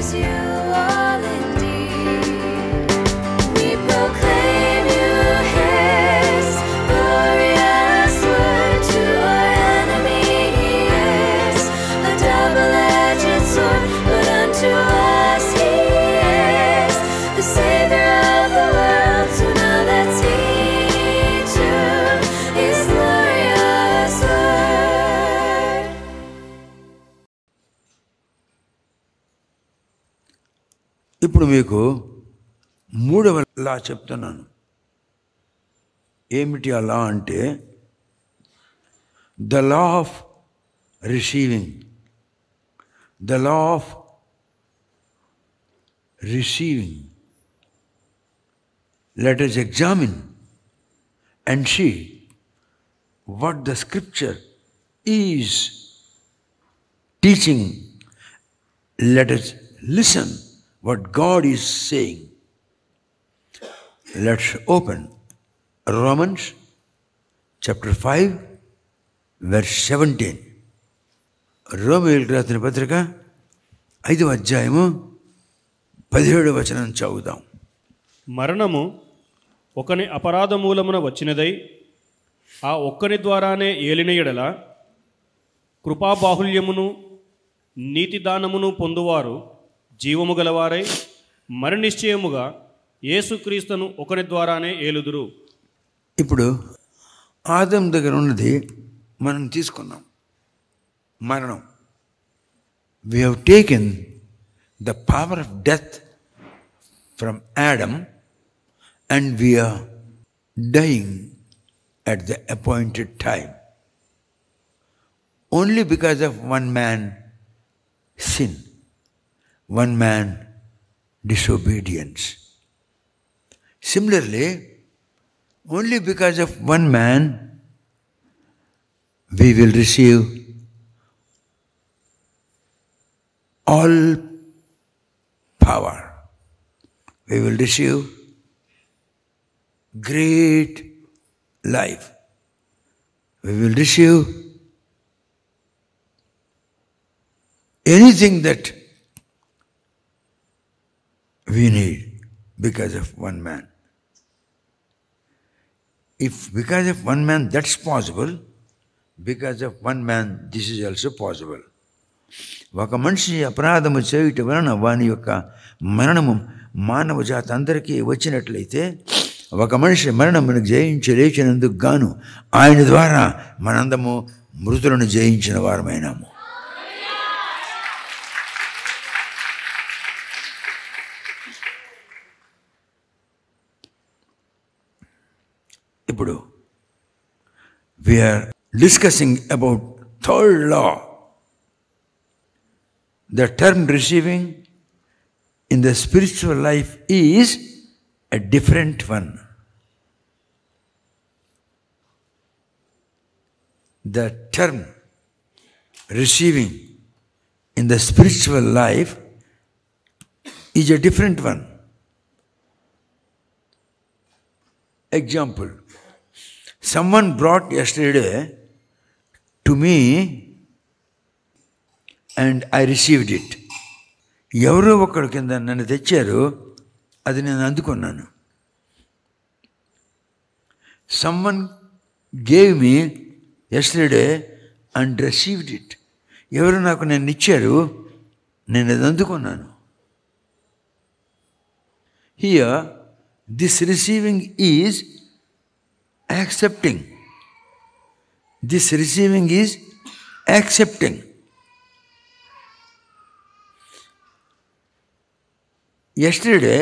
praise you all indeed. We proclaim you His glorious word. To our enemy He is a double-edged sword, but unto us He is the Savior of the world. So now let's heed to His glorious word. ఇప్పుడు మీకు మూడవ లా చెప్తున్నాను. ఏమిటి ఆ లా అంటే, the law of receiving. The law of receiving. Let us examine and see what the scripture is teaching. Let us listen what God is saying. Let's open Romans chapter 5 verse 17. రోమీయులకు రాసిన పత్రిక 5వ అధ్యాయము 17వ వచనం చదువుదాం. మరణము ఒకని అపరాధ మూలమున వచ్చినదై ఆ ఒక్కని ద్వారానే ఏలిన ఎడల కృపాబాహుల్యమును నీతిదానమును పొందువారు జీవము గలవారై మరి నిశ్చయముగా యేసుక్రీస్తును ఒకని ద్వారానే ఏలుదురు. ఇప్పుడు ఆదం దగ్గర ఉన్నది మనం తీసుకున్నాం, మరణం. We have taken the power of death from Adam and we are dying at the appointed time. Only because of one man sin, one man disobedience. Similarly, only because of one man we will receive all power. We will receive great life. We will receive anything that we need because of one man. If because of one man that's possible, because of one man this is also possible. ఒక మనిషి అపరాధము చేయుట వలన వాని యొక్క మరణము మానవ జాతి అందరికీ వచ్చినట్లయితే, ఒక మనిషి మరణమును జయించి లేచినందుకు గాను ఆయన ద్వారా మనందము మృతులను జయించిన వారమైనాము. ఇప్పుడు we are discussing about third law. The term receiving in the spiritual life is a different one. The term receiving in the spiritual life is a different one. Example, someone brought yesterday to me and I received it. ఎవరో ఒకడు కింద నన్ను తెచ్చారు, అది నేను అందుకున్నాను. Someone gave me yesterday and received it. ఎవరు నాకు నేను ఇచ్చారు, నేను అది అందుకున్నాను. Here, this receiving is accepting. This receiving is accepting. Yesterday,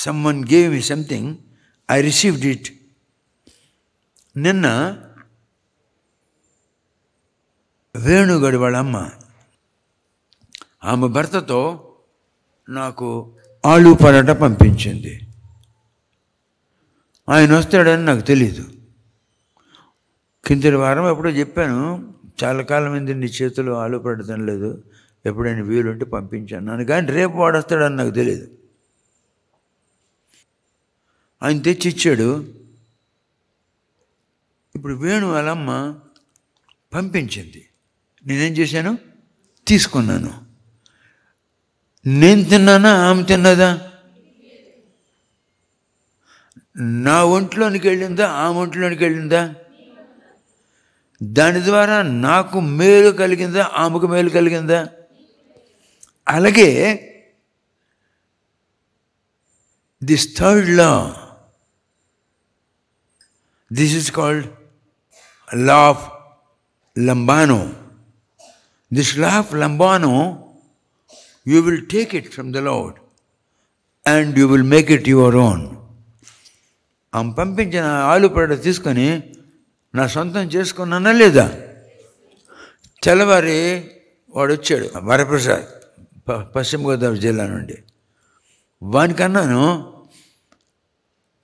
someone gave me something, I received it. నిన్న వేణుగడి వాళ్ళ అమ్మ ఆమె భర్తతో నాకు ఆలు పరాట పంపించింది. ఆయన వస్తాడని నాకు తెలీదు. కిందటి వారం ఎప్పుడో చెప్పాను, చాలా కాలం అయింది నీ చేతిలో ఆలు పరాట తినలేదు, ఎప్పుడైనా వీలుంటే పంపించాను నన్ను, కానీ రేపు వాడు వస్తాడని నాకు తెలియదు. ఆయన తెచ్చి ఇచ్చాడు. ఇప్పుడు వేణు వాళ్ళమ్మ పంపించింది, నేనేం చేశాను, తీసుకున్నాను. నేను తిన్నానా ఆమె తిన్నదా? నా ఒంట్లోనికి వెళ్ళిందా ఆమె ఒంట్లోనికి వెళ్ళిందా? దాని ద్వారా నాకు మేలు కలిగిందా ఆమెకు మేలు కలిగిందా? అలాగే this third law, this is called law of లంబానో. This law of lambano, you will take it from the Lord and you will make it your own. ఆమె పంపించిన ఆలు పరోటా తీసుకొని నా సొంతం చేసుకున్నానా లేదా? తెల్లవారి వాడు వచ్చాడు, వరప్రసాద్, పశ్చిమ గోదావరి జిల్లా నుండి. వానికన్నాను,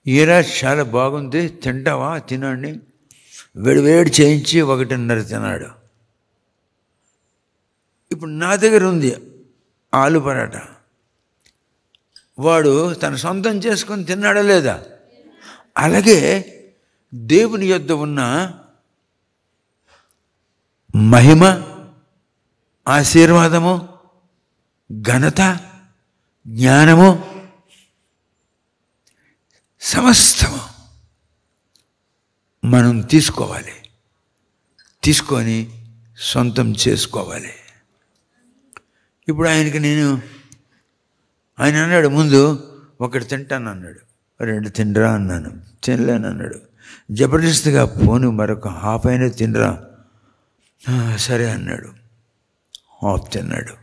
ఈరా చాలా బాగుంది, తింటావా? తినండి. వేడి చేయించి 1:30 తిన్నాడు. ఇప్పుడు నా దగ్గర ఉంది ఆలు పరాటా. వాడు తన సొంతం చేసుకొని తిన్నాడా లేదా? అలాగే దేవుని యొద్ద ఉన్న మహిమ, ఆశీర్వాదము, ఘనత, జ్ఞానము, సమస్తము మనం తీసుకోవాలి, తీసుకొని సొంతం చేసుకోవాలి. ఇప్పుడు ఆయన అన్నాడు, ముందు 1 తింటాను అన్నాడు, 2 తినరా అన్నాను, తినలేను అన్నాడు. జబర్దస్తిగా పోను మరొక హాఫ్ అయినా తినరా, సరే అన్నాడు. హాఫ్ తిన్నాడు.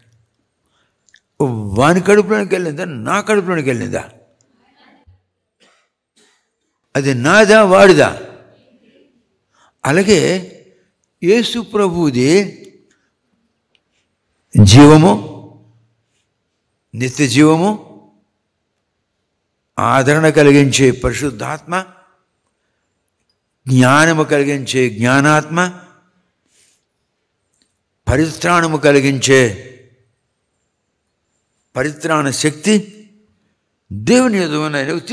వాని కడుపులోనికి వెళ్ళిందా నా కడుపులోనికి వెళ్ళిందా? అది నాదా వాడిదా? అలాగే యేసు ప్రభువుది జీవము, నిత్య జీవము, ఆదరణ కలిగించే పరిశుద్ధాత్మ, జ్ఞానము కలిగించే జ్ఞానాత్మ, పరిత్రాణము కలిగించే పరిత్రాణ శక్తి దేవుని యొద్ద ఉన్నాయి. నువ్వు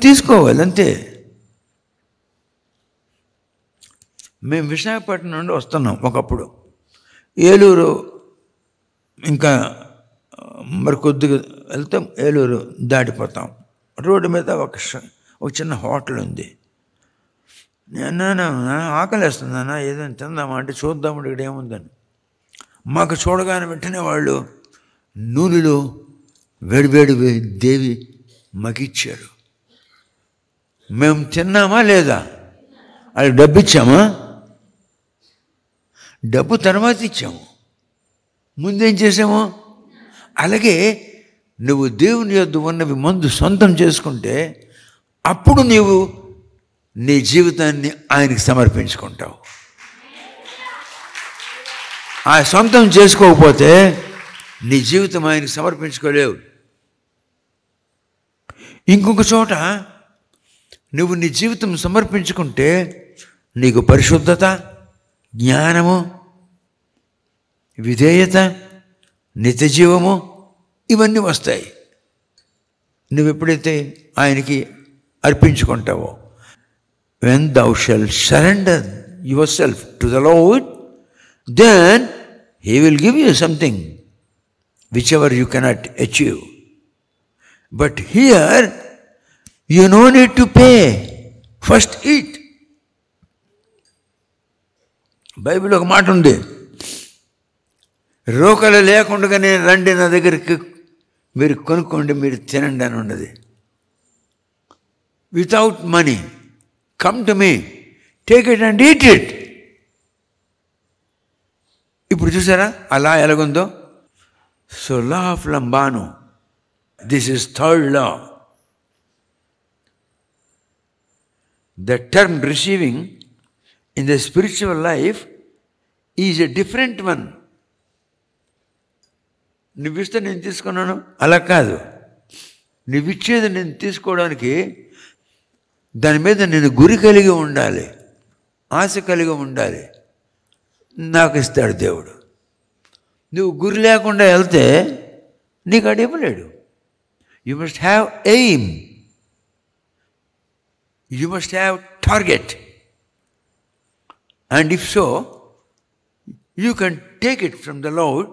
తీసుకోవాలి అంతే. మేము విశాఖపట్నం నుండి వస్తున్నాం. ఒకప్పుడు ఏలూరు, ఇంకా మరి కొద్దిగా వెళ్తాం, ఏలూరు దాటిపోతాం. రోడ్డు మీద ఒక చిన్న హోటల్ ఉంది. నేను ఆకలిస్తుందన్నా, ఏదైనా తిందామా అంటే చూద్దాము ఇక్కడ ఏముందని. మాకు చూడగానే వెంటనే వాళ్ళు నూనెలో వేడివేడి దేవి మగిచ్చారు. మేము తిన్నామా లేదా? అది డబ్బు ఇచ్చామా? డబ్బు తర్వాత ఇచ్చాము, ముందేం చేసాము? అలాగే నువ్వు దేవుని యొద్ద ఉన్నవి ముందు సొంతం చేసుకుంటే అప్పుడు నీవు నీ జీవితాన్ని ఆయనకి సమర్పించుకుంటావు. ఆ సొంతం చేసుకోకపోతే నీ జీవితం ఆయనకి సమర్పించుకోలేవు. ఇంకొక చోట నువ్వు నీ జీవితం సమర్పించుకుంటే నీకు పరిశుద్ధత, జ్ఞానము, విధేయత, నిత్య జీవము ఇవన్నీ వస్తాయి నువ్వు ఎప్పుడైతే ఆయనకి అర్పించుకుంటావో. when thou shalt surrender yourself to the Lord, then he will give you something whichever you cannot achieve. But here you no need to pay, first eat. Bible ఒక మాట ఉంది, రోకలు లేకుండానే రండి నా దగ్గరికి, మీరు కొనుక్కోండి, మీరు తినండి అని ఉన్నది. Without money come to me, take it and eat it. ఇప్పుడు చూసారా అలా ఎలాగుందో? So law of లంబానో, this is third law. The term receiving in the spiritual life is a different one. నువ్విస్తే నేను తీసుకున్నాను అలా కాదు. నువ్విచ్చేది నేను తీసుకోవడానికి దాని మీద నేను గురి కలిగి ఉండాలి, ఆశ కలిగి ఉండాలి. నాకు ఇస్తాడు దేవుడు. నువ్వు గురి లేకుండా వెళ్తే నీకు అది ఇవ్వలేడు. You must have aim, you must have target, and if so, you can take it from the Lord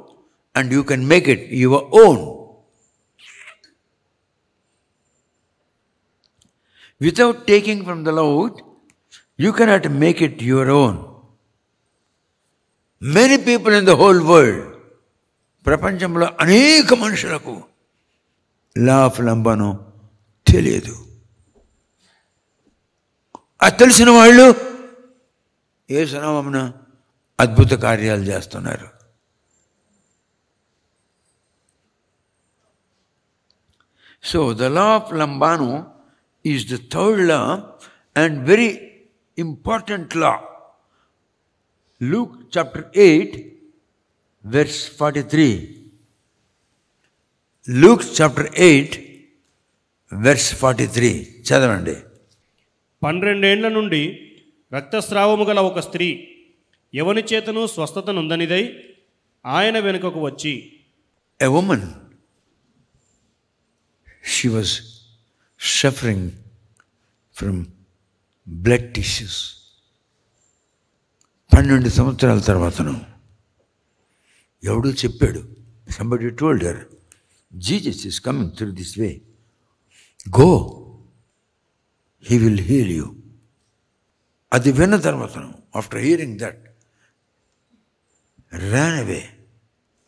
and you can make it your own. Without taking from the Lord, you cannot make it your own. Many people in the whole world, ప్రపంచంలో అనేక మనుషులకు లా of లంబానో తెలియదు. అది తెలిసిన వాళ్ళు యేసు నామమున అద్భుత కార్యాలు చేస్తున్నారు. So the law of Lambano is the third law and very important law. Luke chapter 8 verse 43. Luke chapter 8 verse 43. చదవండి. 12 ఏండ్ల నుండి రక్తస్రావము గల ఒక స్త్రీ ఎవని చేతను స్వస్థత నొందనిదై ఆయన వెనుకకు వచ్చి, A woman, she was suffering from blood tissues. 12 సంవత్సరాల తర్వాతను ఎవడో చెప్పాడు. Somebody told her, Jesus is coming through this way. Go, he will heal you. అది విన్న తర్వాతను, after hearing that, ran away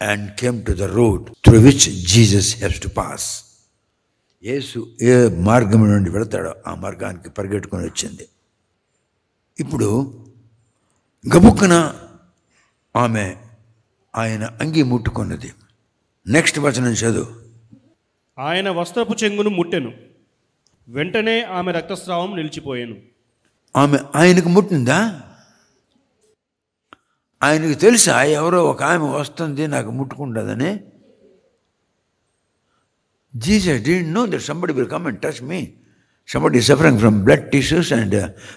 and came to the road through which Jesus has to pass. యేసు ఏ మార్గం నుండి వెళతాడో ఆ మార్గానికి పరిగెట్టుకొని వచ్చింది. ఇప్పుడు గబుక్కున ఆమె ఆయన అంగి ముట్టుకున్నది. నెక్స్ట్ వచనం చదువు. ఆయన వస్త్రపు చెంగును ముట్టెను, వెంటనే ఆమె రక్తస్రావం నిలిచిపోయాను. ఆమె ఆయనకు ముట్టిందా? ఆయనకు తెలుసా ఎవరో ఒక ఆమె వస్తుంది నాకు ముట్టుకుంటుందని? Jesus didn't know that somebody will come and touch me. Somebody is suffering from blood tissues and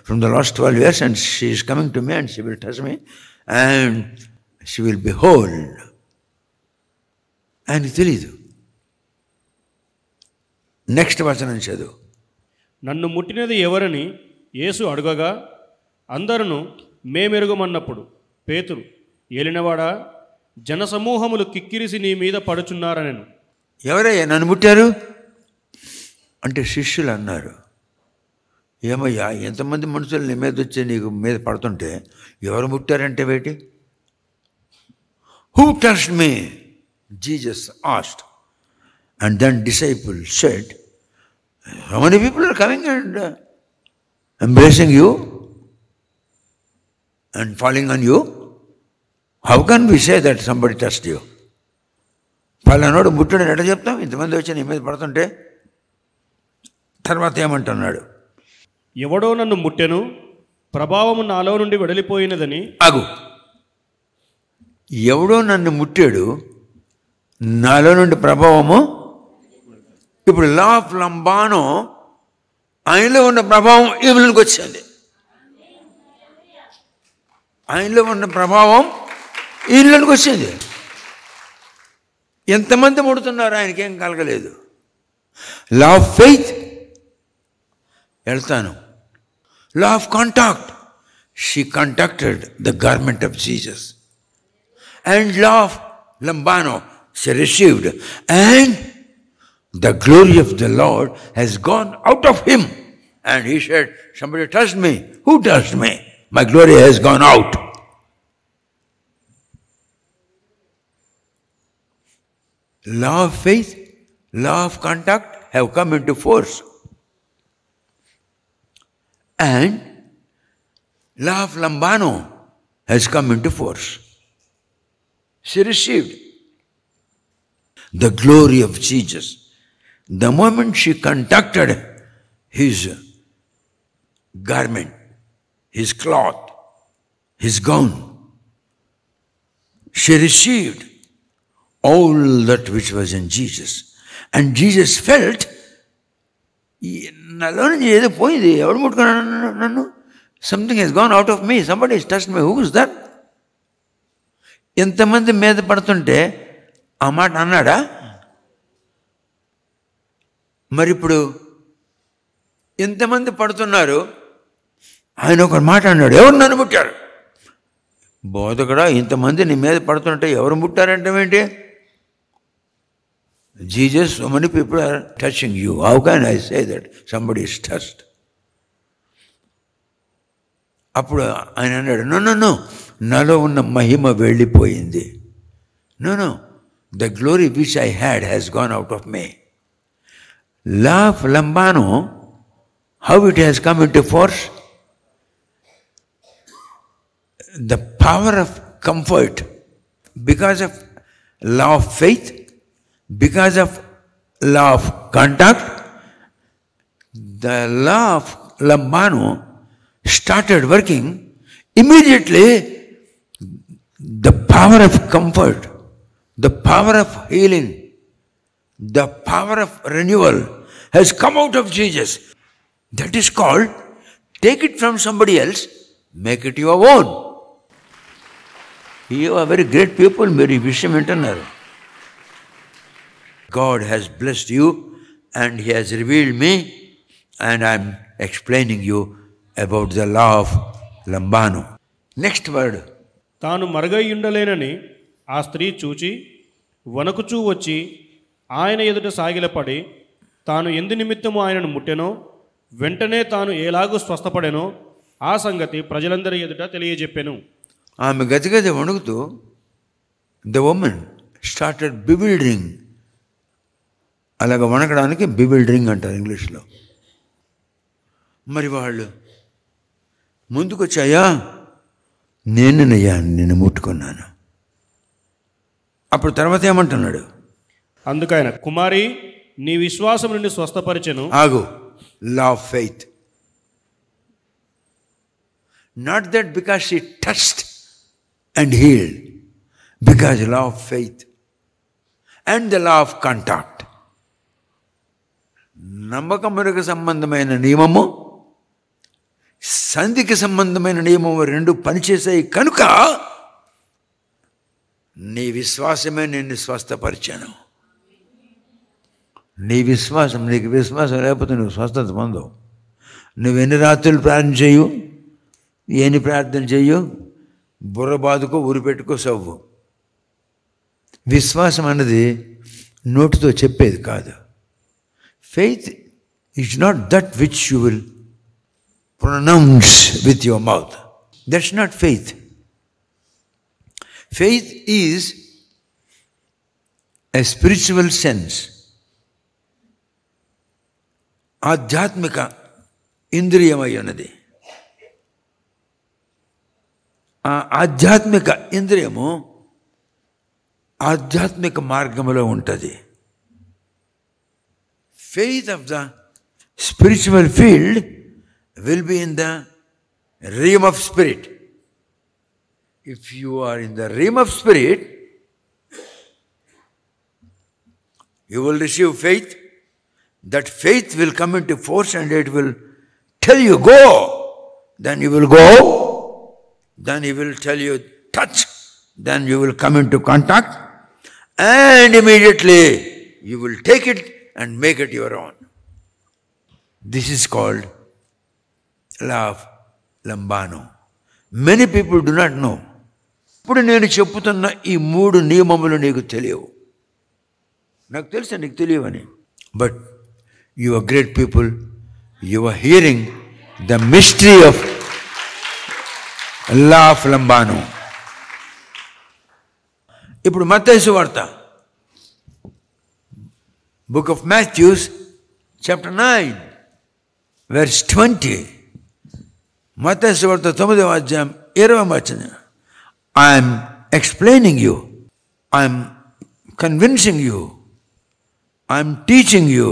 from the last 12 years, and she is coming to me and she will touch me and she will be whole. ఆయనకు తెలీదు. Next వచనం చదువు. నన్ను ముట్టినది ఎవరని యేసు అడుగగా అందరును మేమెరుగమన్నప్పుడు పేతురు, ఏలినవాడా, జనసమూహములు కిక్కిరిసి నీ మీద పడుచున్నారనెను. ఎవరయ్యా నన్ను ముట్టారు అంటే శిష్యులు అన్నారు. ఏమయ్యా, ఎంతమంది మనుషులు నీ మీద వచ్చి నీకు మీద పడుతుంటే ఎవరు ముట్టారంటే వేటి? Who touched me? Jesus asked. And then disciples said, how many people are coming and embracing you and falling on you? How can we say that somebody touched you? పలానాడు ముట్టడని ఎట్లా చెప్తాం? ఇంతమంది వచ్చి నీ మీద పడుతుంటే. తర్వాత ఏమంటున్నాడు? ఎవడో నన్ను ముట్టెను, ప్రభావము నాలో నుండి వెడలిపోయినదని. ఆగు. ఎవడో నన్ను ముట్టాడు, నాలో నుండి ప్రభావము. ఇప్పుడు లా ఆఫ్ లంబానో ఆయనలో ఉన్న ప్రభావం ఈమెలోకి వచ్చింది. ఆయనలో ఉన్న ప్రభావం ఈయనలోకి వచ్చింది. ఎంతమంది ముడుతున్నారు ఆయనకేం కలగలేదు. లా ఆఫ్ ఫెయిత్ వెళ్తాను. Law of contact, she contacted the garment of Jesus. And law of లంబానో, she received. And the glory of the Lord has gone out of him. And he said, somebody touched me. Who touched me? My glory has gone out. Law of faith, law of contact have come into force. And law of Lambano has come into force. She received the glory of Jesus. The moment she contacted his garment, his cloth, his gown, she received all that which was in Jesus. And Jesus felt, నాలో నుంచి ఏదో పోయింది, ఎవడు ముట్టుకున్నాను నన్ను? Something has gone out of me, somebody has touched me. Who is that? ఎంతమంది మీద పడుతుంటే ఆ మాట అన్నాడా? మరి ఇప్పుడు ఎంతమంది పడుతున్నారు? ఆయన ఒక మాట అన్నాడు, ఎవరు నన్ను ముట్టారు? బోధకుడా, ఇంతమంది నీ మీద పడుతుంటే ఎవరు ముట్టారంటే ఏంటి? Jesus, so many people are touching you. How can I say that somebody is touched? అప్పుడు ఆయన అన్నాడు, నో నాలో ఉన్న మహిమ వెళ్ళిపోయింది. No, the glory which I had has gone out of me. Law of Lambano, how it has come into force? The power of comfort, because of law of faith, because of law of contact, the law of Lambano started working. Immediately, the power of comfort, the power of healing, the power of renewal has come out of Jesus. That is called, take it from somebody else, make it your own. You are very great people, very Visham internal. God has blessed you and He has revealed me, and I am explaining you about the law of Lambano. Next word. తాను మరుగయ్యుండలేనని ఆ స్త్రీ చూచి వణకుచూ వచ్చి ఆయన ఎదుట సాగిలపడి తాను ఎందు నిమిత్తము ఆయనను ముట్టెనో వెంటనే తాను ఎలాగూ స్వస్థపడెనో ఆ సంగతి ప్రజలందరి ఎదుట తెలియజెప్పెను. ఆమె గజగజ వణుకుతూ, ద ఉమెన్ స్టార్టెడ్ బివిల్డరింగ్. అలాగ వణకడానికి బివిల్డరింగ్ అంటారు ఇంగ్లీష్లో. మరి వాళ్ళు ముందుకొచ్చాయా, నేనయ్యా నిన్ను ముట్టుకున్నాను. అప్పుడు తర్వాత ఏమంటున్నాడు? అందుకైన కుమారి నీ విశ్వాసం నుండి స్వస్థపరిచెను. ఆగు, law of faith. Not that because she touched and healed, because law of faith and the law of contact. నమ్మకమునకు సంబంధమైన నియమము, సంధికి సంబంధమైన నియమము రెండు పనిచేసాయి కనుక నీ విశ్వాసమే నిన్ను స్వస్థపరిచాను. నీకు విశ్వాసం లేకపోతే నువ్వు స్వస్థత పొందవు. నువ్వు ఎన్ని రాత్రులు ప్రార్థన చేయు, ఎన్ని ప్రార్థన చెయ్యు, బుర్ర బాదుకో, ఊరి పెట్టుకో, సవ్వు. విశ్వాసం అన్నది నోటితో చెప్పేది కాదు. Faith is not that which you will pronounce with your mouth. That's not faith. Faith is a spiritual sense. ఆధ్యాత్మిక ఇంద్రియమై ఉన్నది. ఆ ఆధ్యాత్మిక ఇంద్రియము ఆధ్యాత్మిక మార్గంలో ఉంటుంది. Faith of the spiritual field will be in the realm of spirit. If you are in the realm of spirit, you will receive faith. That faith will come into force and it will tell you go. Then you will go. Then he will tell you touch. Then you will come into contact. And immediately you will take it and make it your own. This is called law of Lambano. Many people do not know. ఇప్పుడు నేను చెప్పుతున్న ఈ మూడు నియమములు నీకు తెలియవు. నాకు తెలుసా నీకు తెలియవని. But you are great people. You are hearing the mystery of law of లంబానో. ఇప్పుడు మత్తయి సువార్త, book of Matthews, chapter 9, verse 20. మత్తయి సువార్త 9వ అధ్యాయం 20వ వచనం. I am explaining you. I am convincing you. I am teaching you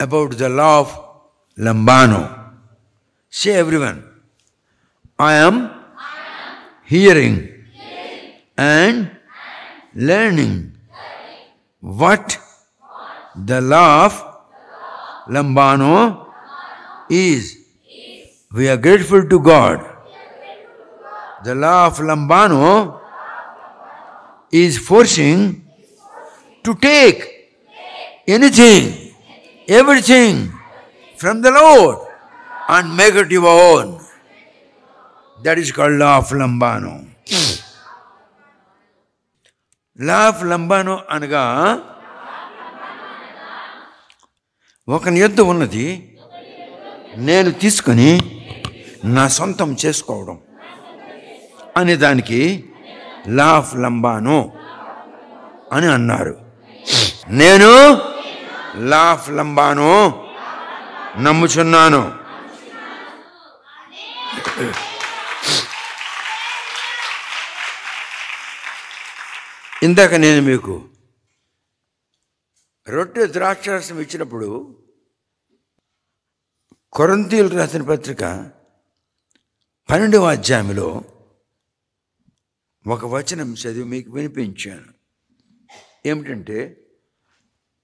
about the law of Lambano. Say everyone. I am hearing and learning what the law of Lambano is. We are grateful to God. The law of Lambano is forcing to take anything, everything from the Lord and make it your own. That is called law of Lambano. Law of Lambano అనగా ఒకని యొద్ద ఉన్నది నేను తీసుకొని నా సొంతం చేసుకోవడం అనే దానికి లా ఆఫ్ లంబాను అని అన్నారు. నేను లా ఆఫ్ లంబాను నమ్ముచున్నాను. ఇందాక నేను మీకు రొట్టె ద్రాక్షరసం ఇచ్చినప్పుడు కొరింథీయులకు రాసిన పత్రిక 12వ అధ్యాయంలో ఒక వచనం చదివి మీకు వినిపించాను. ఏమిటంటే,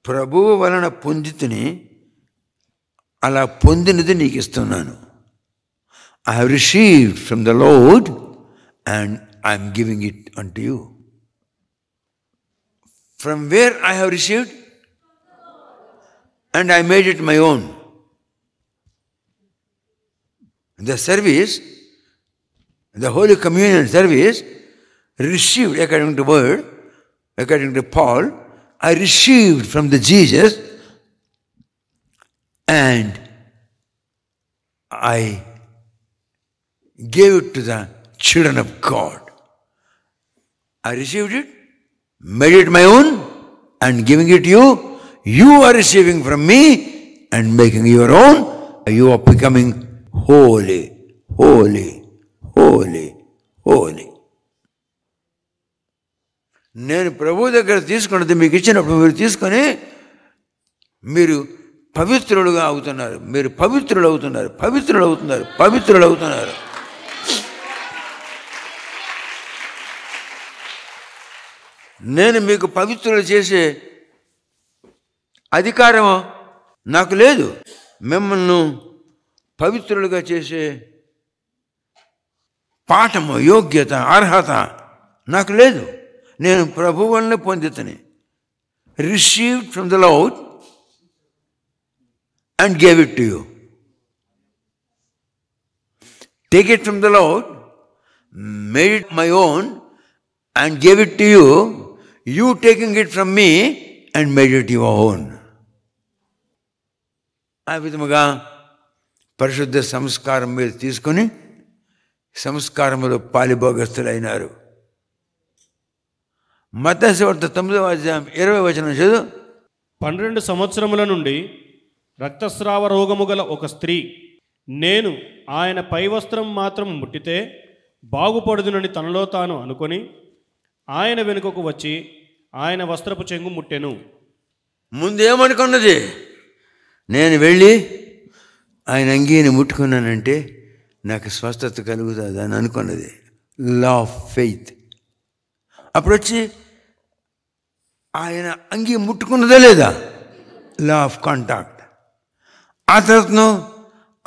ప్రభువు వలన పొందితిని, అలా పొందినది నీకు ఇస్తున్నాను. I have received from the Lord and I am giving it unto you. From where I have received? And I made it my own. The service, the Holy Communion service, received according to word, according to Paul, I received from the Jesus and I gave it to the children of God. I received it, made it my own, and giving it to you. You are receiving from me and making your own. You are becoming holy, holy, holy, holy. నేను ప్రభు దగ్గర తీసుకున్నది మీకు ఇచ్చినప్పుడు మీరు తీసుకొని మీరు పవిత్రులుగా అవుతున్నారు. మీరు పవిత్రులు అవుతున్నారు, పవిత్రులు అవుతున్నారు, పవిత్రులు అవుతున్నారు. నేను మీకు పవిత్రులు చేసే అధికారం నాకు లేదు. మిమ్మల్ని పవిత్రులుగా చేసే పాఠము, యోగ్యత, అర్హత నాకు లేదు. నేను ప్రభు వలన పొందితని. Received from the lord and gave it to you. Take it from the Lord, made it my own and gave it to you. You taking it from me and made it your own. ఆ విధముగా పరిశుద్ధ సంస్కారం మీరు తీసుకొని సంస్కారములో పాలిభోగస్తులైనారు. మత్తయి సువార్త 9వ అధ్యాయం 20వ వచనం చదువు. 12 సంవత్సరముల నుండి రక్తస్రావ రోగము గల ఒక స్త్రీ, నేను ఆయన పై వస్త్రం మాత్రం ముట్టితే బాగుపడుదునని తనలో తాను అనుకొని ఆయన వెనుకకు వచ్చి ఆయన వస్త్రపు చెంగు ముట్టెను. ముందేమనుకున్నది? నేను వెళ్ళి ఆయన అంగీని ముట్టుకున్నానంటే నాకు స్వస్థత కలుగుతుంది అని అనుకున్నది. Law of faith. అప్పుడు వచ్చి ఆయన అంగీ ముట్టుకున్నదా లేదా? Law of contact. ఆ తర్వాత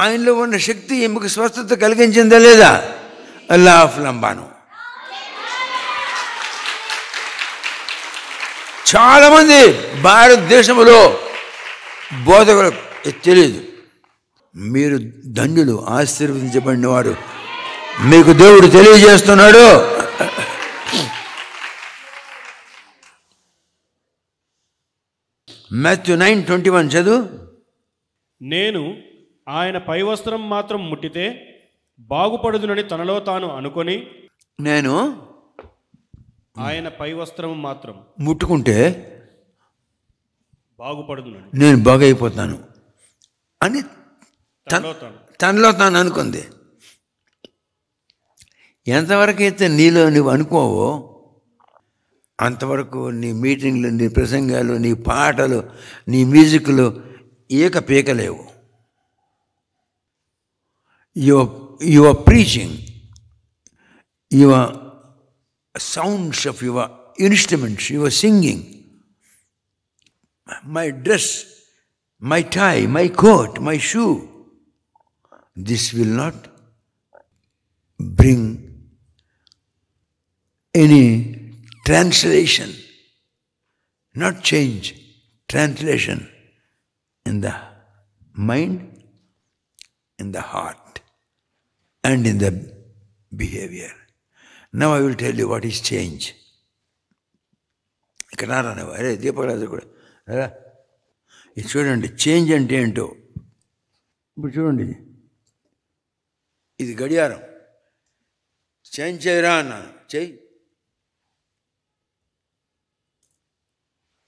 ఆయనలో ఉన్న శక్తి ఈమెకు స్వస్థత కలిగించిందా లేదా? లా ఆఫ్ లంబాను. చాలామంది భారతదేశంలో బోధకులు తెలియదు. మీరు ధన్యులు, ఆశీర్వదించబడిన వారు. మీకు దేవుడు తెలియజేస్తున్నాడు. మాథ్యూ 9:21 చదువు. నేను ఆయన పై వస్త్రం మాత్రం ముట్టితే బాగుపడుదునని తనలో తాను అనుకొని, నేను ఆయన పై వస్త్రం మాత్రం ముట్టుకుంటే బాగుపడుదునని, నేను బాగైపోతాను అని తనలో తాను అనుకుంది. ఎంతవరకు అయితే నీలో నువ్వు అనుకోవో అంతవరకు నీ మీటింగ్లు, నీ ప్రసంగాలు, నీ పాటలు, నీ మ్యూజిక్లు పీకలేవు. Your preaching, your sounds of your instruments, your singing, my dress, my tie, my coat, my shoe, this will not bring any translation, not change, translation in the mind, in the heart, and in the behavior. Now I will tell you what is change. ఇక్కడ రానవా? అరే దీపరాజు కూడా ఇది చూడండి, change అంటే ఏంటో. ఇప్పుడు చూడండి, ఇది గడియారం. చేంజ్ చేయరా అన్నాను, చెయ్యి.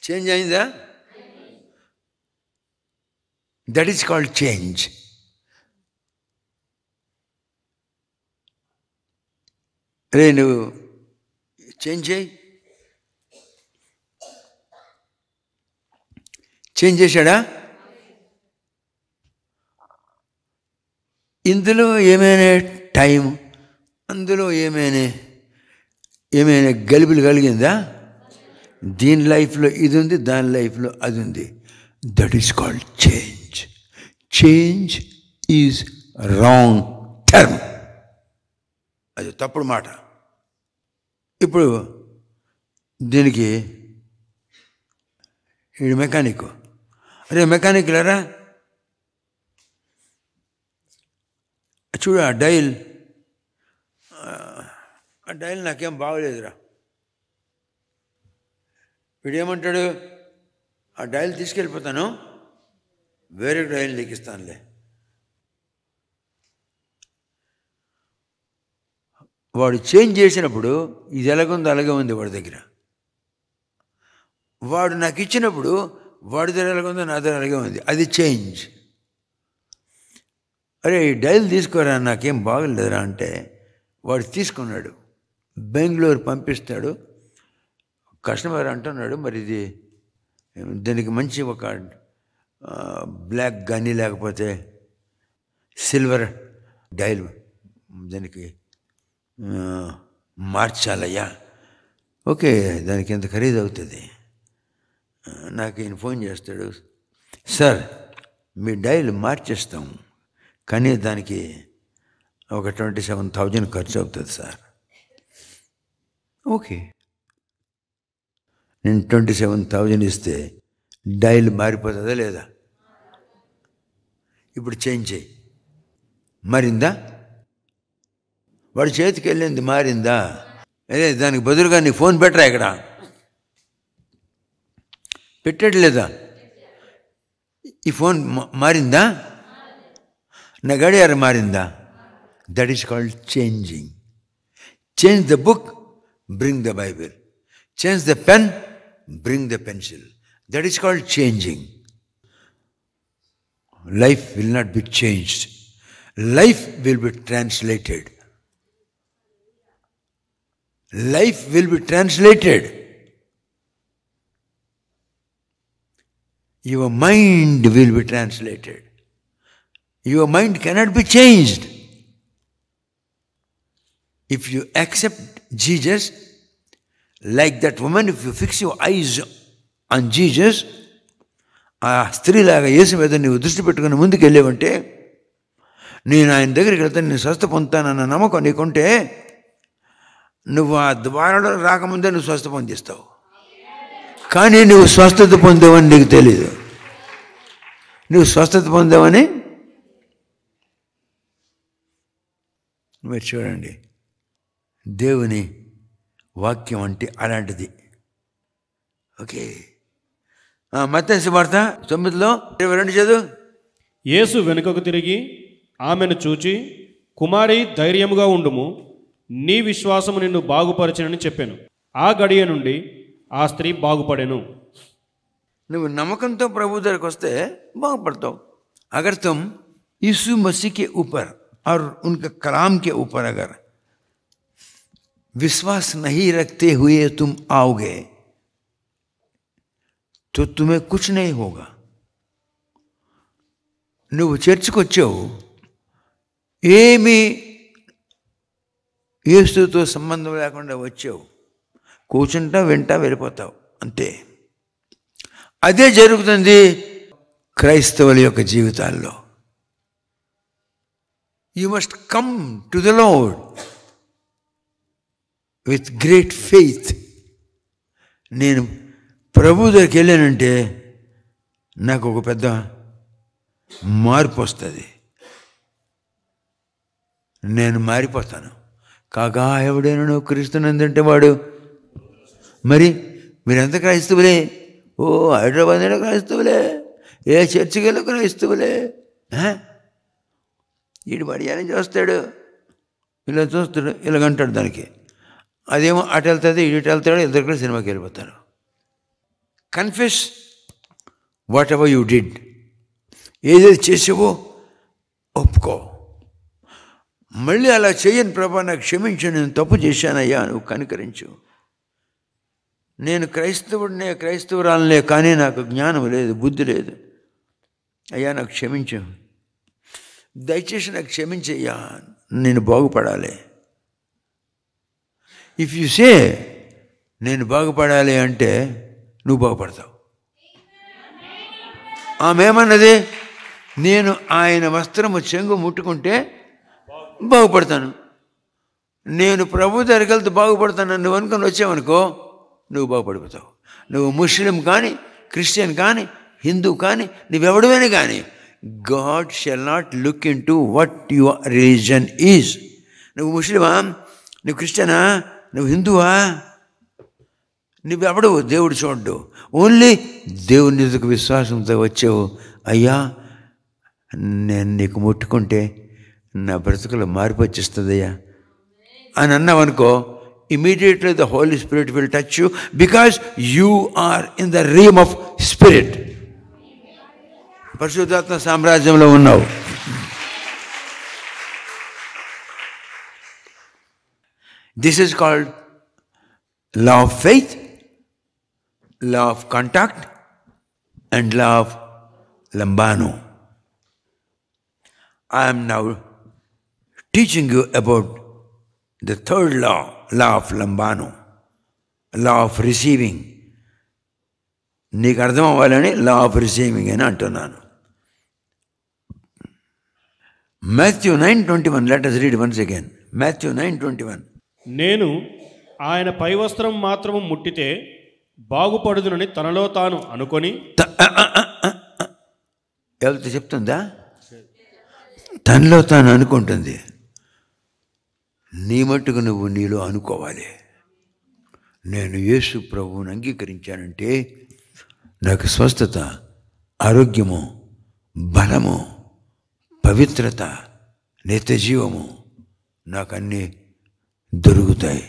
చేంజ్ అయిందా? That is called change. రే నువ్వు చేంజ్ చేయి. చేంజ్ చేశాడా? ఇందులో ఏమైనా టైం, అందులో ఏమైనా గలిబిలు కలిగిందా? దీని లైఫ్లో ఇది ఉంది, దాని లైఫ్లో అది ఉంది. That is called change. Change is wrong term, అది తప్పుడు మాట. ఇప్పుడు దీనికి వీడు మెకానిక్. అరే మెకానిక్ లేరా, చూడు ఆ డైల్ నాకేం బాగోలేదురా. వీడేమంటాడు, ఆ డైల్ తీసుకెళ్ళిపోతాను, వేరే డైల్ లెక్కిస్తానులే. వాడు చేంజ్ చేసినప్పుడు ఇది ఎలాగుందో అలాగే ఉంది వాడి దగ్గర. వాడు నాకు ఇచ్చినప్పుడు వాడి దగ్గర ఎలాగుందో నా దగ్గర అలాగే ఉంది. అది చేంజ్. అరే ఈ డైల్ తీసుకోరా, నాకేం బాగలేదురా అంటే వాడు తీసుకున్నాడు, బెంగళూరు పంపిస్తాడు. కస్టమర్ అంటున్నాడు, మరి ఇది దానికి మంచి ఒక బ్లాక్ కానీ లేకపోతే సిల్వర్ డైల్ దానికి మార్చాలయ్యా. ఓకే, దానికి ఎంత ఖరీదు అవుతుంది? నాకు ఈయన ఫోన్ చేస్తాడు, సార్ మీ డైల్ మార్చేస్తాం, కానీ దానికి ఒక 27,000 ఖర్చు అవుతుంది సార్. ఓకే, నేను 27,000 ఇస్తే డైల్ మారిపోతుందా లేదా? ఇప్పుడు చేంజ్ చేయి. మారిందా? వాడి చేతికి వెళ్ళింది మారిందా? అదే దానికి బదులుగా నీ ఫోన్ పెట్టరా, ఇక్కడ పెట్టట్లేదా? ఈ ఫోన్ మారిందా? నా గడియారం మారిందా? That is called changing. Change the book, bring the Bible. Change the pen, bring the pencil. That is called changing. Life will not be changed. Life will be translated. Life will be translated. Your mind will be translated. Your mind cannot be changed. If you accept Jesus, like that woman, if you fix your eyes on Jesus, ఆ స్త్రీలాగా యేసు మీద నీవు దృష్టి పెట్టుకుని ముందుకు వెళ్ళేవంటే, నేను ఆయన దగ్గరికి వెళ్తే నేను స్వస్థ పొందుతానన్న నమ్మకం నీకుంటే, నువ్వు ఆ ద్వారంలో రాకముందే నువ్వు స్వస్థ పొందిస్తావు. కానీ నువ్వు స్వస్థత పొందావని నీకు తెలీదు. నువ్వు స్వస్థత పొందావని మీరు చూడండి, దేవుని వాక్యం అంటే అలాంటిది. ఓకే, మత్తయి సువార్త 9:22 చదువు. యేసు వెనుకకు తిరిగి ఆమెను చూచి, కుమారి ధైర్యముగా ఉండుము, నీ విశ్వాసము నిన్ను బాగుపరచునని చెప్పాను. ఆ గడియ నుండి ఆ స్త్రీ బాగుపడెను. నువ్వు నమ్మకంతో ప్రభు దగ్గరికి వస్తే బాగుపడతావు. अगर तुम यीशु मसीह के ऊपर और उनके कलाम के ऊपर अगर विश्वास नहीं रखते हुए तुम आओगे तो तुम्हें कुछ नहीं होगा. నువ్వు చర్చికి వచ్చావు, ఏమీ యేసుతో సంబంధం లేకుండా వచ్చావు, కూర్చుంటా వింటా వెళ్ళిపోతావు అంతే. అదే జరుగుతుంది క్రైస్తవుల యొక్క జీవితాల్లో. You must come to the lord with great faith. నేను ప్రభు దగ్గరికి వెళ్ళానంటే నాకు ఒక పెద్ద మార్పు వస్తుంది, నేను మారిపోతాను. కాగా ఎవడైనా నువ్వు క్రీస్తునందంటే వాడు, మరి మీరెంత క్రైస్తవులే, ఓ హైదరాబాద్ అయినా క్రైస్తవులే, ఏ చర్చికి వెళ్ళకున్నా ఇస్తువులే. వీడు మడియాలని చూస్తాడు, ఇలా చూస్తాడు, ఇలాగంటాడు దానికి. అదేమో అటు వెళ్తుంది, ఇటు వెళ్తాడు, ఇద్దరు కూడా సినిమాకి వెళ్ళిపోతారు. Confess what ever you did. ఏదైతే చేసావో ఒప్పుకో. మళ్ళీ అలా చేయను ప్రభా, నాకు క్షమించు, నేను తప్పు చేశానయ్యా, నువ్వు కనికరించు. నేను క్రైస్తవుడినే, క్రైస్తవురాలనే, కానీ నాకు జ్ఞానం లేదు, బుద్ధి లేదు. అయ్యా నాకు క్షమించు, దయచేసి నాకు క్షమించయ్యా, నేను బాగుపడాలి. ఇఫ్ యు సే నేను బాగుపడాలి అంటే నువ్వు బాగుపడతావు. ఆమె ఏమన్నది? నేను ఆయన వస్త్రము చెంగు ముట్టుకుంటే బాగుపడతాను, నేను ప్రభు దగ్గరికి వెళ్తే బాగుపడతాను నువ్వు అనుకుని వచ్చావనుకో, నువ్వు బాగుపడిపోతావు. నువ్వు ముస్లిం కానీ, క్రిస్టియన్ కానీ, హిందూ కానీ, నువ్వెవడమైనా కానీ, God shall not look in to what your religion is. నువ్వు ముస్లిమా, నువ్వు క్రిస్టియనా, నువ్వు హిందువా, నువ్వెవడు దేవుడు చూడ్డు. ఓన్లీ దేవుని ఎదుకు విశ్వాసంతో వచ్చావు. అయ్యా నేను నీకు ముట్టుకుంటే నా బ్రతుకులో మార్పు వచ్చేస్తుందయ్యా అని అన్నావనుకో, immediately the Holy Spirit will touch you because you are in the realm of spirit. పరిశుద్ధాత్మ సామ్రాజ్యంలో ఉన్నావు. This is called law of faith, law of contact and law of lambano. I am now teaching you about the third law, law of lambano, law of receiving. నీకు అర్థం అవ్వాలని law of receiving అని అంటున్నాను. Matthew 9:21. Let us read once again. Matthew 9:21. నేను ఆయన పై వస్త్రం మాత్రము ముట్టితే బాగుపడుదునని తనలో తాను అనుకొని. ఎవరితో చెప్తుందా? తనలో తాను అనుకుంటుంది. నీ మట్టుకు నువ్వు నీలో అనుకోవాలి. నేను యేసు ప్రభువుని అంగీకరించానంటే నాకు స్వస్థత, ఆరోగ్యము, బలము, పవిత్రత, నిత్య జీవము నాకు అన్నీ దొరుకుతాయి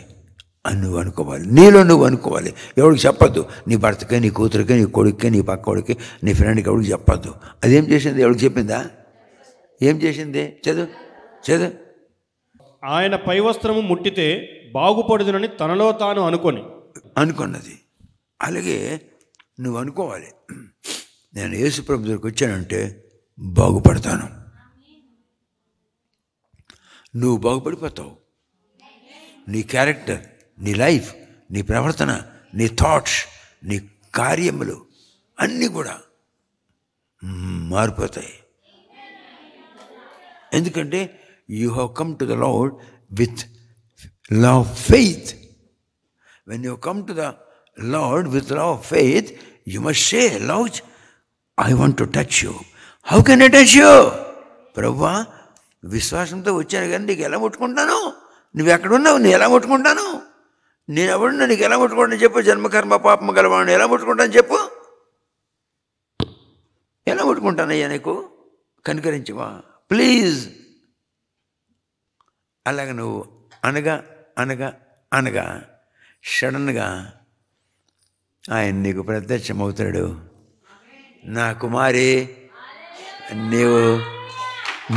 అని నువ్వు అనుకోవాలి. నీలో నువ్వు అనుకోవాలి. ఎవరికి చెప్పద్దు. నీ భర్తకే, నీ కూతురికే, నీ కొడుక్కే, నీ పక్కోడికి, నీ ఫ్రెండ్కి ఎవరికి చెప్పద్దు. అదేం చేసింది? ఎవరికి చెప్పిందా? ఏం చేసింది? చదువు. ఆయన పై వస్త్రము ముట్టితే బాగుపడుదునని తనలో తాను అనుకున్నది. అలాగే నువ్వు అనుకోవాలి, నేను యేసు ప్రభు దగ్గరికి వచ్చానంటే బాగుపడతాను. నువ్వు బాగుపడిపోతావు. నీ క్యారెక్టర్, నీ లైఫ్, నీ ప్రవర్తన, నీ థాట్స్, నీ కార్యములు అన్నీ కూడా మారిపోతాయి. ఎందుకంటే you have come to the lord with law of faith. When you come to the Lord with law of faith, you must say, Lord, I want to touch you. How can I touch you? ప్రభువా, విశ్వాసంతో వచ్చాను కానీ నీకు ఎలా ముట్టుకుంటాను? నువ్వు ఎక్కడున్నావు? నేను ఎలా ముట్టుకుంటాను? నేను ఎవడున్నా నీకు ఎలా ముట్టుకుంటాను చెప్పు? జన్మకర్మ పాపము గలవాడిని ఎలా ముట్టుకుంటాను చెప్పు? ఎలా ముట్టుకుంటానయ్యా నీకు? కనికరించవా ప్లీజ్. అలాగ నువ్వు అనగా సడన్గా ఆయన నీకు ప్రత్యక్షమవుతాడు. నా కుమారి,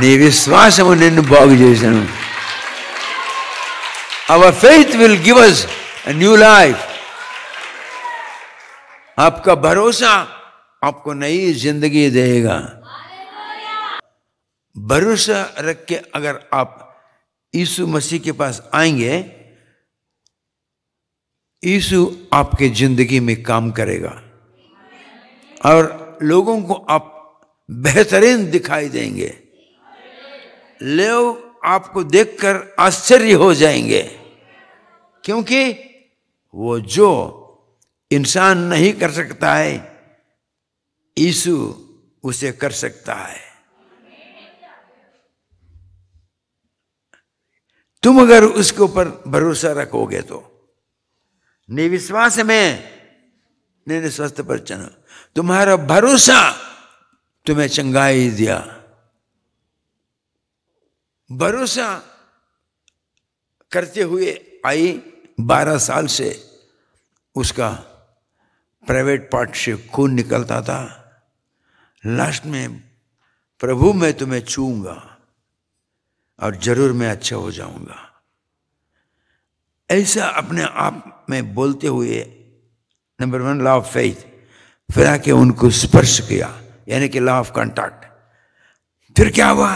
నీ విశ్వాసము నిన్ను బాగు చేశాను. Our faith will give us a new life. आपका भरोसा आपको नई जिंदगी देगा. भरोसा रख के अगर आप यीशु मसीह के पास आएंगे, यीशु आपके जिंदगी में काम करेगा और लोगों को आप बेहतरीन दिखाई देंगे. लोग आपको देखकर आश्चर्य हो जाएंगे, क्योंकि वो जो इंसान नहीं कर सकता है, यीशु उसे कर सकता है. तुम अगर उसके ऊपर भरोसा रखोगे तो నీ విశ్వాసమే నేను స్వస్థపరచను. तुम्हारा भरोसा तुम्हें चंगाई दिया। भरोसा करते हुए आई, 12 साल से उसका प्राइवेट पार्ट से खून निकलता था। लास्ट में प्रभु मैं तुम्हें छूऊंगा और जरूर मैं अच्छा हो जाऊंगा, ऐसा अपने आप में बोलते हुए नंबर 1 लॉ ऑफ फेथ, फिर आके उनको स्पर्श किया, यानी कि लॉ ऑफ कॉन्टैक्ट। फिर क्या हुआ?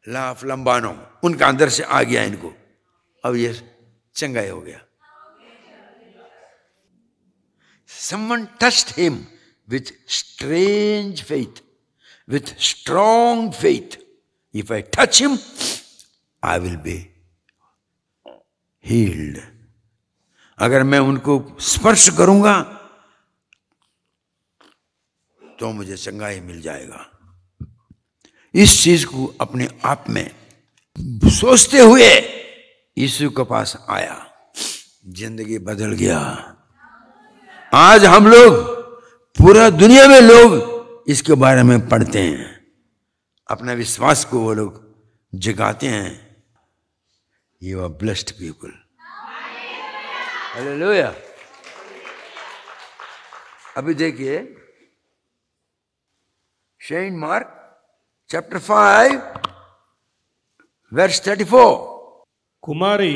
लॉ ऑफ लंबानो उनका अंदर से आ गया इनको, अब ये चंगाई हो गया। Someone touched him with strange faith, with strong faith. If I touch him, I will be healed. अगर मैं उनको स्पर्श करूंगा तो मुझे चंगाई मिल जाएगा। इस चीज को अपने आप में सोचते हुए यीशु के पास आया, जिंदगी बदल गया। आज हम लोग, पूरा दुनिया में लोग इसके बारे में पढ़ते हैं, अपना विश्वास को वो लोग जगाते हैं। You are blessed people. Hallelujah. अभी देखिए सेंट मार्क चैप्टर 5 वर्स 34। కుమారి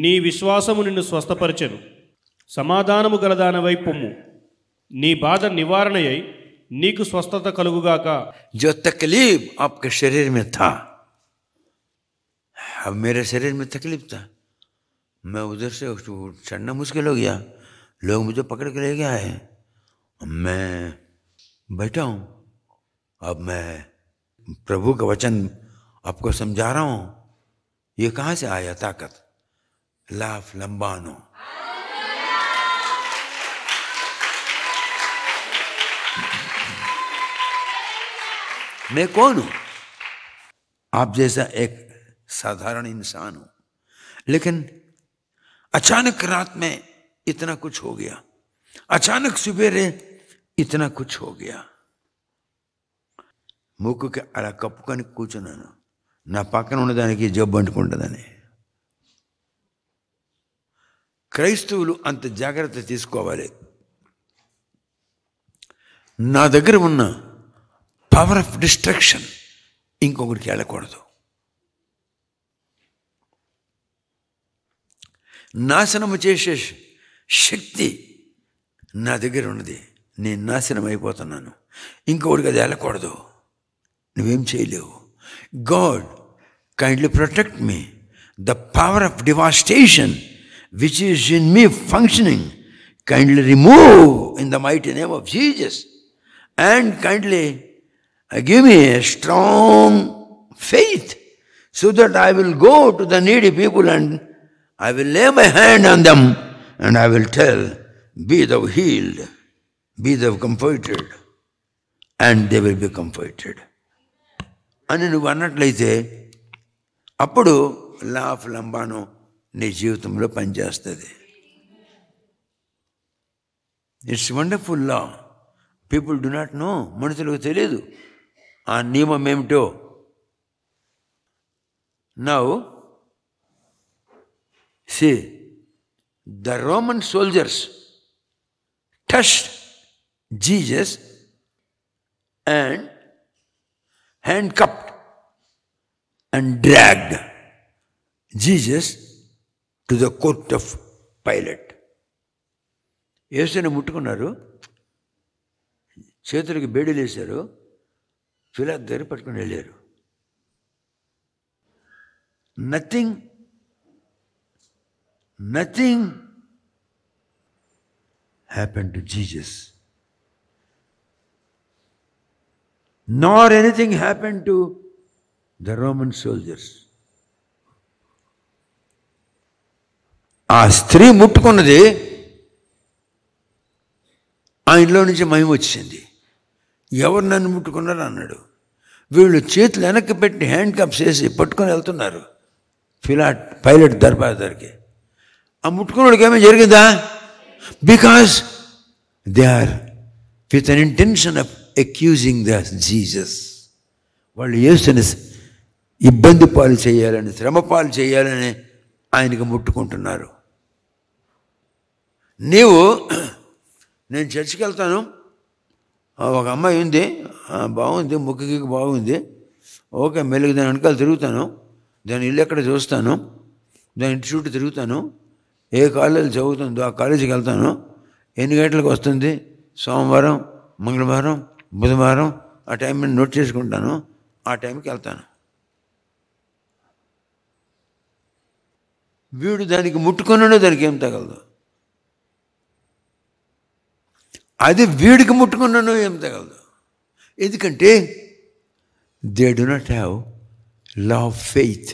నీ విశ్వాసము నిన్ను స్వస్థపరిచెను, సమాధానము గలదానవై పొమ్ము, నీ బాధ నివారణయై నీకు స్వస్థత కలుగుగాక। जो तकलीफ आपके शरीर में था, अब मेरे शरीर में तकलीफ था, मैं उधर से चढ़ना मुश्किल हो गया, लोग मुझे पकड़ के ले गया है, मैं बैठा हूं, अब मैं प्रभु का वचन आपको समझा रहा हूं। ये कहां से आया ताकत? लाफ लंबानो। मैं कौन हूं? आप जैसा एक साधारण इंसान हूं, लेकिन अचानक रात में इतना कुछ हो गया, अचानक सवेरे इतना कुछ हो गया। ముక్కుకి అలా కప్పుకొని కూర్చున్నాను, నా పక్కన ఉన్నదానికి జబ్బు అంటుకుంటుందని। క్రైస్తవులు అంత జాగ్రత్త తీసుకోవాలి। నా దగ్గర ఉన్న పవర్ ఆఫ్ డిస్ట్రక్షన్ ఇంకొకరికి వెళ్ళకూడదు। నాశనము చేసే శక్తి నా దగ్గర ఉన్నది, నేను నాశనం అయిపోతున్నాను, ఇంకొకరికి అది వెళ్ళకూడదు, నువ్వేం చేయలేవు। God kindly protect me. The power of devastation which is in me functioning, kindly remove in the mighty name of Jesus, and kindly give me a strong faith so that I will go to the needy people and I will lay my hand on them and I will tell, be thou healed, be thou comforted, and they will be comforted అని నువ్వు అన్నట్లయితే అప్పుడు లా of లంబానో నీ జీవితంలో పనిచేస్తుంది। It's wonderful law, people do not know, మనుషులకు తెలియదు ఆ నియమం ఏమిటో। Now see the Roman soldiers touched Jesus and handcuffed and dragged Jesus to the court of Pilate. యేసుని ముట్టుకున్నారు, చేతులకి బేడీలు వేశారు, పిలాతు దగ్గర పట్టుకుని వెళ్ళారు। Nothing happened to Jesus. Nor anything happened to the Roman soldiers. ఆ స్త్రీ ముట్టుకున్నది, ఆయనలో నుంచి మహిమ వచ్చింది। ఎవరు నన్ను ముట్టుకున్నారు అన్నాడు। వీళ్ళు చేతులు వెనక్కి పెట్టి హ్యాండ్ కప్స్ వేసి పట్టుకొని వెళ్తున్నారు పైలట్ దర్బార్ దగ్గరికి। ఆ ముట్టుకున్నోడికి ఏమీ జరిగిందా? Because they are with an intention of accusing the Jesus. వాళ్ళు యేసుని ఇబ్బంది పాలు చేయాలని, శ్రమ పాలు చేయాలని ఆయనకు ముట్టుకుంటున్నారు. నేను చర్చికి వెళ్తాను, ఒక అమ్మాయి ఉంది, బాగుంది, ముక్కుకి బాగుంది, ఓకే, మెల్లిగి దాని వెనకాల తిరుగుతాను, దాని ఇల్లు ఎక్కడ చూస్తాను, దాని ఇంటి చుట్టూ తిరుగుతాను, ఏ కాలేజీ చదువుతుందో ఆ కాలేజీకి వెళ్తాను, ఎన్ని గంటలకు వస్తుంది, సోమవారం, మంగళవారం, బుధవారం, ఆ టైం నోట్ చేసుకుంటాను, ఆ టైంకి వెళ్తాను. వీడు దానికి ముట్టుకున్నాడో దానికి ఏం తగలదు, అది వీడికి ముట్టుకున్నానో ఏం తగలదు. ఎందుకంటే they do not have law of faith,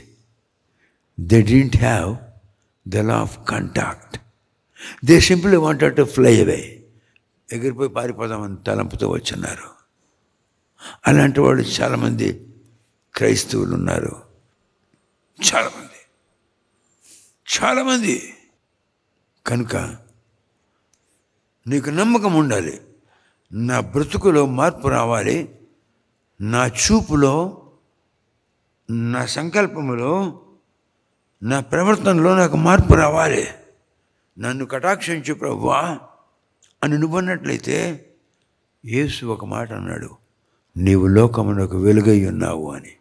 they didn't have the law of contact. They simply wanted to fly away, ఎగిరిపోయి పారిపోదామని తలంపుతో వచ్చున్నారు. అలాంటి వాళ్ళు చాలామంది క్రైస్తవులు ఉన్నారు, చాలామంది. కనుక నీకు నమ్మకం ఉండాలి, నా బ్రతుకులో మార్పు రావాలి, నా చూపులో, నా సంకల్పములో, నా ప్రవర్తనలో నాకు మార్పు రావాలి. నన్ను కటాక్షించు ప్రభువా అని నువ్వన్నట్లయితే యేసు ఒక మాట అన్నాడు, నీవు లోకమునకు వెలుగై ఉన్నావు అని.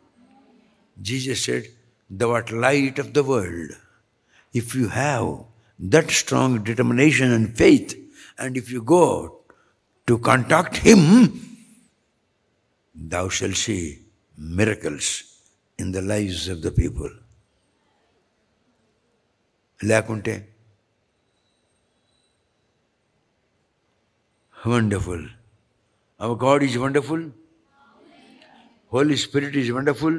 Jesus said, thou art light of the world. If you have that strong determination and faith, and if you go to contact him, thou shalt see miracles in the lives of the people. లేకుంటే wonderful. Our God is wonderful. Holy Spirit is wonderful.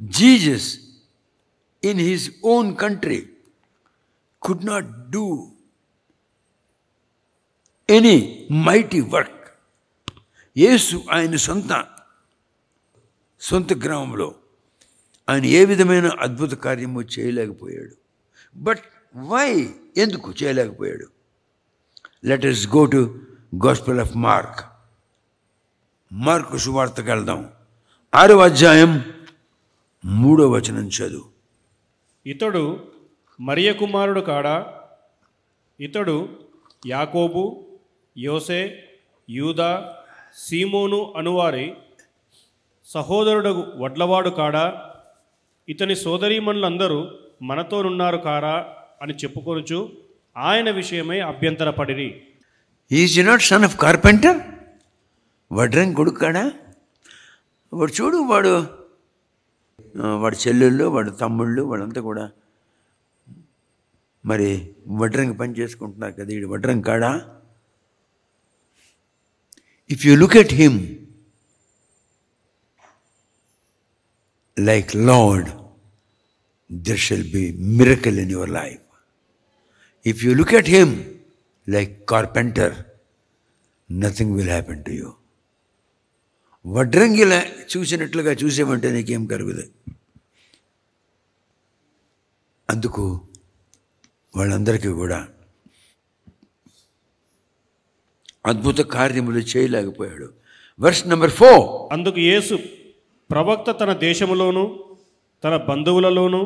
Jesus in his own country could not do any mighty work. యేసు ఆయన సొంత గ్రామంలో ఆయన ఏ విధమైన అద్భుత కార్యము చేయలేకపోయాడు. But why? ఎందుకు చేయలేకపోయాడు? Let us go to Gospel of Mark. Mark సువార్తకు వెళ్దాం. 6వ అధ్యాయం 3వ వచనం చదువు. ఇతడు మరియ కుమారుడు కాడా? ఇతడు యాకోబు, యోసే, యూదా, సీమోను అనువారి సహోదరుడు వడ్లవాడు కాడా? ఇతని సోదరీమణులందరూ మనతోనున్నారు కారా అని చెప్పుకొనుచు ఆయన విషయమై అభ్యంతరపడిరి. Is not son of carpenter? వడ్రంగి కొడుకు కాడా? వాడు చూడు, వాడి చెల్లెళ్ళు, వాడి తమ్ముళ్ళు, వాళ్ళంతా కూడా మరి వడ్రంగి పని చేసుకుంటున్నారు కదా, వీడు వడ్రంగి కాడా? If you look at him like lord, there shall be miracle in your life. If you look at him like carpenter, nothing will happen to you. వడ్రంగిలా చూసినట్లుగా చూసేమంటే నీకేం కలుగుదు. అందుకు వాళ్ళందరికీ కూడా అద్భుత కార్యములు చేయలేకపోయాడు. Verse number 4. అందుకు యేసు, ప్రవక్త తన దేశములోను తన బంధువులలోనూ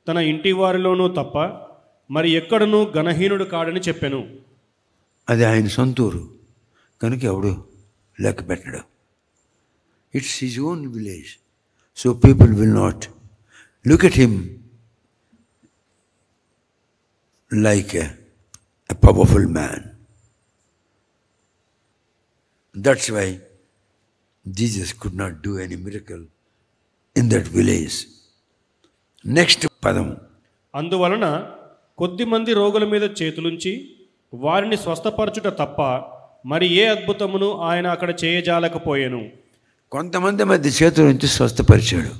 తన ఇంటి వారిలోనూ తప్ప మరి ఎక్కడనూ ఘనహీనుడు కాడని చెప్పెను. అది ఆయన సొంతూరు కనుక ఎవడు లెక్క పెట్టడు. It's his own village, so people will not look at him like a powerful man. That's why Jesus could not do any miracle in that village. Next పదం. అందువలన కొద్దిమంది రోగుల మీద చేతులుంచి వారిని స్వస్థపరచుట తప్ప మరి ఏ అద్భుతమును ఆయన అక్కడ చేయజాలకపోయెను. కొంతమంది మధ్య చేతుల నుంచి స్వస్థపరిచాడు,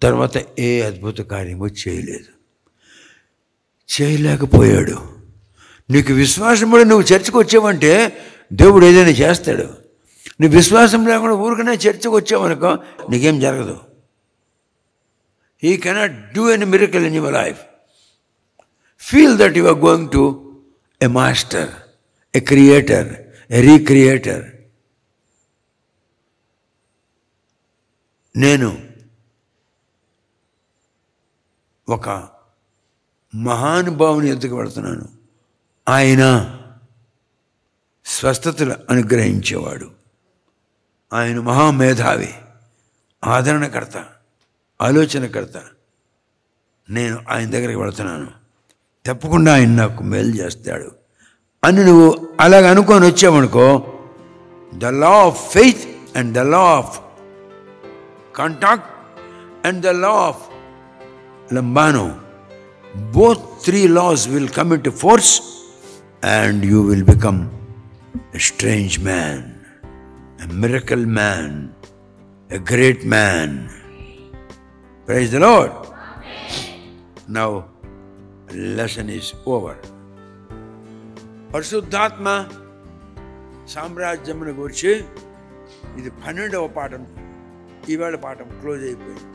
తర్వాత ఏ అద్భుత కార్యము చేయలేకపోయాడు. నీకు విశ్వాసం కూడా నువ్వు చర్చకు వచ్చావంటే దేవుడు ఏదైనా చేస్తాడు. నువ్వు విశ్వాసం లేకుండా ఊరికనే చర్చకు వచ్చావనుకో నీకేం జరగదు. He cannot do any miracle in your life. Feel that you are going to a master, a creator, a recreator. నేను ఒక మహానుభావుని ఎద్దుకు వెళుతున్నాను. ఆయన స్వస్థతలు అనుగ్రహించేవాడు. ఆయన మహామేధావి, ఆదరణకర్త, ఆలోచనకర్త. నేను ఆయన దగ్గరికి వెళుతున్నాను, తప్పకుండా ఆయన నాకు మేలు చేస్తాడు అని నువ్వు అలాగ అనుకొని వచ్చావనుకో, the law of faith and the law of contact and the law of లంబానో, both three laws will come into force and you will become a strange man, a miracle man, a great man. Praise the Lord. Now lesson is over. పరిశుద్ధాత్మ సామ్రాజ్యమును గురించి ఇది 12వ పాఠం. ఈవేళ పాఠం close అయిపోయింది.